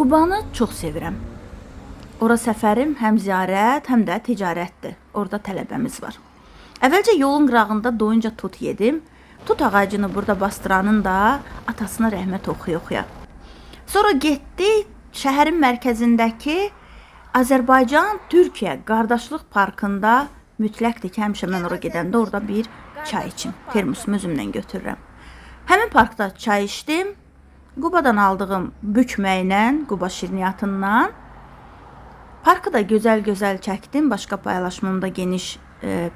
Qubanı çox sevirəm. Ora səfərim həm ziyarət, həm də ticarətdir. Orada tələbəmiz var. Əvvəlcə yolun qırağında doyunca tut yedim. Tut ağacını burada bastıranın da atasına rəhmət oxuya-oxuya. Sonra getdik şəhərin mərkəzindəki Azərbaycan-Türkiyə qardaşlıq parkında. Mütləqdir ki, həmişə mən ora gedəndə orada bir çay içim. Termosumu özümlə götürürəm. Həmin parkda çay içdim. Qubadan aldığım bükməklə, Quba şirniyyatından. Parkı da gözəl-gözəl çəkdim. Başqa paylaşmamda geniş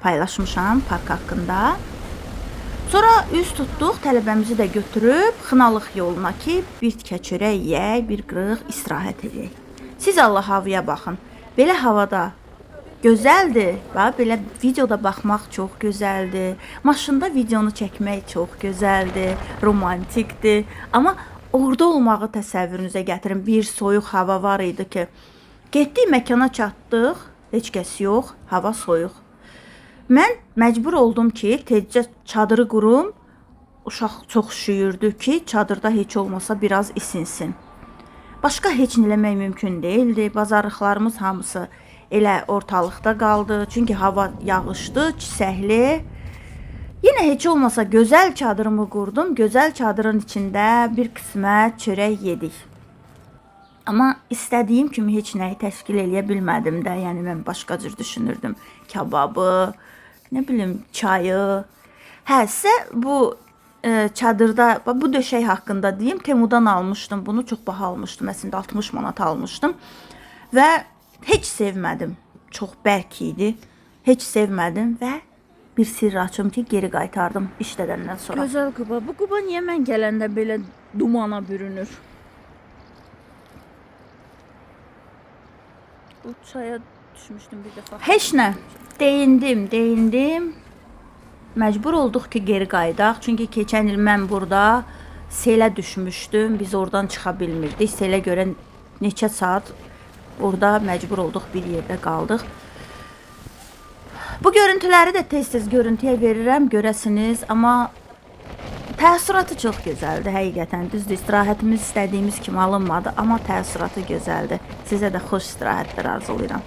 paylaşmışam park haqqında. Sonra üz tutduq, tələbəmizi də götürüb Xınalıq yoluna ki, bir tikə çörək yeyək, bir qırıq istirahət edək. Siz Allah havaya baxın. Belə havada gözəldir. Belə videoda baxmaq çox gözəldir. Maşında videonu çəkmək çox gözəldir, romantikdir. Amma orada olmağı təsəvvürünüzə gətirin. Bir soyuq hava var idi ki, getdik məkana çatdıq, heç kəs yox, hava soyuq. Mən məcbur oldum ki, tezcə çadırı qurum. Uşaq çox üşüyürdü ki, çadırda heç olmasa biraz isinsin. Başqa heç nə eləmək mümkün deyildi. Bazarlıqlarımız hamısı elə ortalıqda qaldı. Çünki hava yağışdı, çisəkli. Yenə heç olmasa gözəl çadırımı qurdum. Gözəl çadırın içində bir qismət çörək yedik. Amma istədiyim kimi heç nəyi təşkil eləyə bilmədim də. Yəni mən başqa cür düşünürdüm. Kababı, nə bilim, çayı. Sizə bu çadırda, bu döşək haqqında deyim, Temudan almışdım. Bunu çox baha almışdım. Əslində 60 manat almışdım. Və heç sevmədim. Çox bərk idi. Heç sevmədim və bir sirr açım ki, geri qaytardım işlədəndən sonra. Gözəl Quba. Bu Quba niyə mən gələndə belə dumana bürünür? Bu çaya düşmüşdüm bir dəfə. Heç nə. Deyindim. Məcbur olduq ki, geri qaydaq. Çünki keçən il mən burada selə düşmüşdüm. Biz oradan çıxa bilmirdik. Selə görə neçə saat orada məcbur olduq, bir yerdə qaldıq. Bu görüntüləri də tez-tez görüntüyə verirəm, görəsiniz. Amma təəssüratı çox gözəldir, həqiqətən. Düzdür, istirahətimiz istədiyimiz kimi alınmadı. Amma təəssüratı gözəldir. Sizə də xoş istirahətlər arzulayıram.